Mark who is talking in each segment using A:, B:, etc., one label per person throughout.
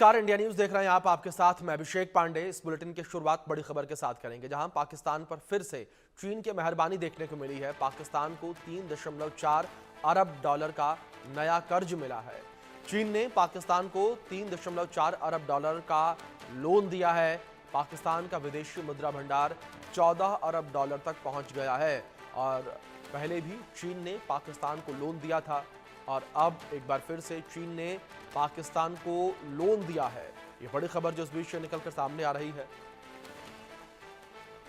A: नमस्कार, India news देख रहे हैं आप। आपके साथ मैं अभिषेक पांडे। इस बुलेटिन की शुरुआत बड़ी खबर के साथ करेंगे, जहां पाकिस्तान पर फिर से चीन की मेहरबानी देखने को मिली है। पाकिस्तान को 3.4 अरब डॉलर का नया कर्ज मिला है। चीन ने पाकिस्तान को 3.4 अरब डॉलर का लोन दिया है। पाकिस्तान का विदेशी मुद्रा भंडार 14 अरब डॉलर तक पहुंच गया है और पहले भी चीन ने पाकिस्तान को लोन दिया था और अब एक बार फिर से चीन ने पाकिस्तान को लोन दिया है। ये बड़ी खबर जो इस बीच से निकलकर सामने आ रही है।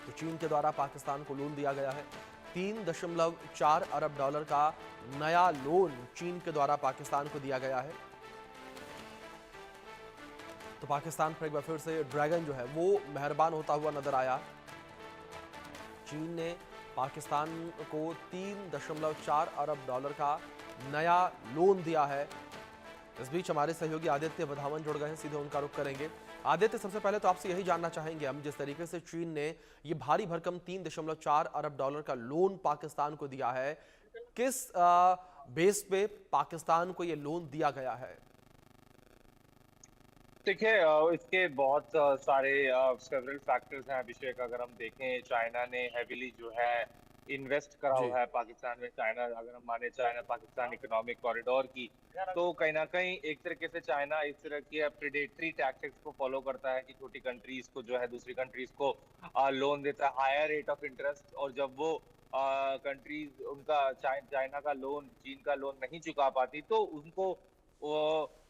A: तो चीन के द्वारा पाकिस्तान को लोन दिया गया है। 3.4 अरब डॉलर का नया लोन चीन के द्वारा पाकिस्तान को दिया गया है। तो पाकिस्तान पर एक बार फिर से ड्रैगन जो है वो मेहरबान होता हुआ नजर आया। चीन ने पाकिस्तान को 3.4 अरब डॉलर का नया लोन दिया है। इस बीच हमारे सहयोगी आदित्य वधावन जुड़ गए हैं, सीधे उनका रुख करेंगे। आदित्य, सबसे पहले तो आपसे यही जानना चाहेंगे हम, जिस तरीके से चीन ने ये भारी भरकम 3.4 अरब डॉलर का लोन पाकिस्तान को दिया है, किस बेस पे पाकिस्तान को ये लोन दिया गया है?
B: देखिए, इसके बहुत सारे सेवरल फैक्टर्स हैं अभिषेक। अगर हम देखें, चाइना ने हेविली जो है इन्वेस्ट करा
A: जी।
B: हुआ है पाकिस्तान में। चाइना, अगर हम माने चाइना पाकिस्तान इकोनॉमिक कॉरिडोर की, तो कहीं ना कहीं एक तरीके से चाइना इस तरह की प्रेडेटरी टैक्टिक्स को फॉलो करता है कि छोटी कंट्रीज को जो है दूसरी कंट्रीज को लोन देता है हायर रेट ऑफ इंटरेस्ट। और जब वो कंट्रीज उनका चाइना का लोन, चीन का लोन नहीं चुका पाती, तो उनको वो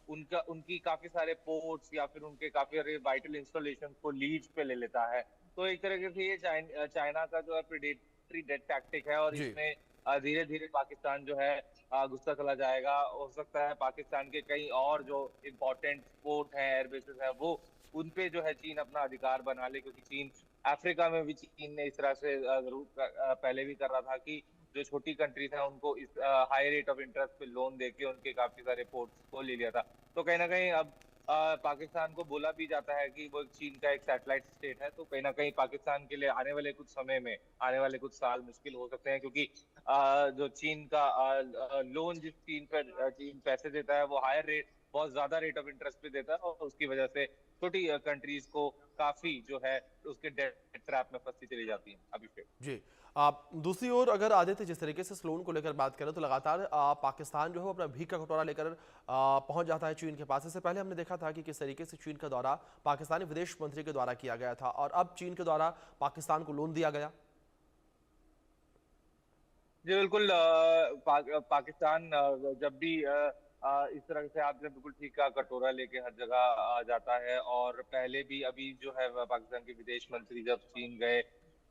B: उनकी काफी सारे पोर्ट्स या फिर उनके काफी सारे वाइटल इंस्टॉलेशन को लीज पे ले लेता है। तो एक तरीके से ये चाइना का जो है प्रेडेटरी डेट टैक्टिक है, और
A: जी।
B: इसमें धीरे धीरे पाकिस्तान जो है घुसता चला जाएगा। हो सकता है पाकिस्तान के कई और जो इम्पोर्टेंट पोर्ट हैं, एयरबेसेस हैं, वो उन पे जो है चीन अपना अधिकार बना ले, क्योंकि चीन अफ्रीका में भी चीन ने इस तरह से पहले भी कर रहा था कि जो छोटी कंट्रीज हैं उनको इस हाई रेट ऑफ इंटरेस्ट पे लोन देके उनके काफी सारे पोर्ट्स को ले लिया था। तो कहीं ना कहीं अब पाकिस्तान को बोला भी जाता है कि वो चीन का एक सैटेलाइट स्टेट है। तो कहीं ना कहीं पाकिस्तान के लिए आने वाले कुछ समय में, आने वाले कुछ साल मुश्किल हो सकते हैं, क्योंकि जो चीन का लोन, जिस चीन पर चीन पैसे देता है, वो हायर रेट, बहुत ज्यादा रेट ऑफ इंटरेस्ट पे देता है, और उसकी वजह से छोटी कंट्रीज को काफी जो है उसके डेट ट्रैप में फंसती चली जाती है अभिषेक।
A: जी। आप दूसरी ओर अगर आदित्य जिस तरीके से इस लोन को लेकर बात करें, तो लगातार पाकिस्तान जो है वो अपना भीख का कटोरा लेकर पहुंच जाता है चीन के पास। इससे पहले हमने देखा था कि किस तरीके से चीन का दौरा पाकिस्तानी विदेश मंत्री के द्वारा किया गया था और अब चीन के द्वारा पाकिस्तान को लोन दिया गया।
B: जी बिल्कुल। पाकिस्तान जब भी इस तरह से आपने बिल्कुल ठीक कहा, कटोरा लेके हर जगह आ जाता है। और पहले भी, अभी जो है पाकिस्तान के विदेश मंत्री जब चीन गए,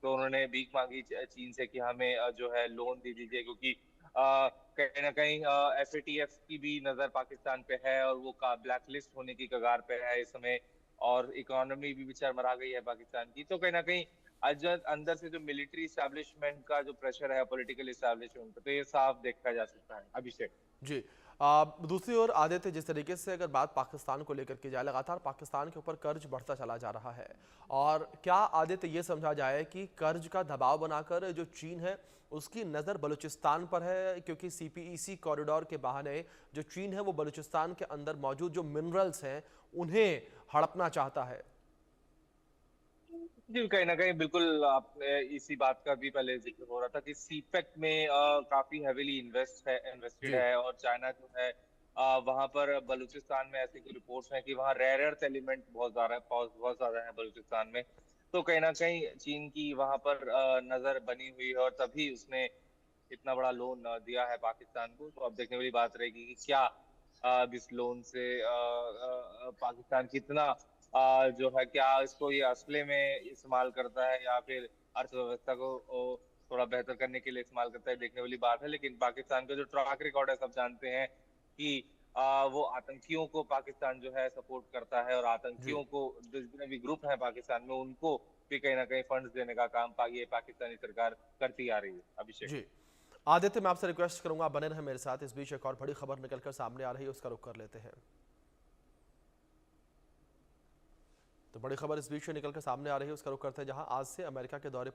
B: तो उन्होंने भीख मांगी चीन से कि हमें जो है लोन दे दीजिए, क्योंकि कहीं ना कहीं FATF की भी नजर पाकिस्तान पे है, और वो ब्लैक लिस्ट होने की कगार पे है इस समय। और इकोनॉमी भी चरमरा गई है पाकिस्तान की। तो कहीं ना कहीं आज अंदर से जो मिलिट्री इस्टेब्लिशमेंट का जो प्रेशर है, पॉलिटिकल इस्टेब्लिशमेंट, तो ये साफ देखा जा सकता है अभिषेक।
A: जी। दूसरी ओर आदित्य, जिस तरीके से अगर बात पाकिस्तान को लेकर की जाए, लगातार पाकिस्तान के ऊपर कर्ज बढ़ता चला जा रहा है और क्या आदित्य ये समझा जाए कि कर्ज का दबाव बनाकर जो चीन है उसकी नज़र बलूचिस्तान पर है, क्योंकि CPEC कॉरिडोर के बहाने जो चीन है वो बलूचिस्तान के अंदर मौजूद जो मिनरल्स हैं उन्हें हड़पना चाहता है?
B: जी कहीं ना कहीं बिल्कुल, आपने इसी बात का भी पहले जिक्र हो रहा था कि सीपेक में काफी हेविली इन्वेस्टेड
A: जी।
B: है। और चाइना जो है वहां पर बलूचिस्तान में ऐसी कुछ रिपोर्ट्स हैं कि वहाँ रेयर अर्थ एलिमेंट बहुत ज्यादा है बलूचिस्तान में। तो कहीं ना कहीं चीन की वहां पर नजर बनी हुई है, और तभी उसने इतना बड़ा लोन दिया है पाकिस्तान को। तो अब देखने वाली बात रहेगी कि क्या अब इस लोन से पाकिस्तान कितना जो है, क्या इसको ये असले में इस्तेमाल करता है, या फिर अर्थव्यवस्था को थोड़ा बेहतर करने के लिए इस्तेमाल करता है, देखने वाली बात है। लेकिन पाकिस्तान का जो ट्रैक रिकॉर्ड है, सब जानते हैं कि वो आतंकियों को पाकिस्तान जो है सपोर्ट करता है, और
A: जी।
B: आतंकियों को, जितने भी ग्रुप हैं पाकिस्तान में, उनको भी कहीं ना कहीं फंड्स देने का काम ये पाकिस्तानी सरकार करती आ रही है अभिषेक।
A: जी। आदित्य, मैं आपसे रिक्वेस्ट करूंगा, बने रहें मेरे साथ। इस बीच एक और बड़ी खबर निकलकर सामने आ रही है, उसका रुख कर लेते हैं। तो बड़ी खबर इस बीच से निकलकर सामने आ रही है, उसका रुख करते हैं, जहां आज से अमेरिका के दौरे पर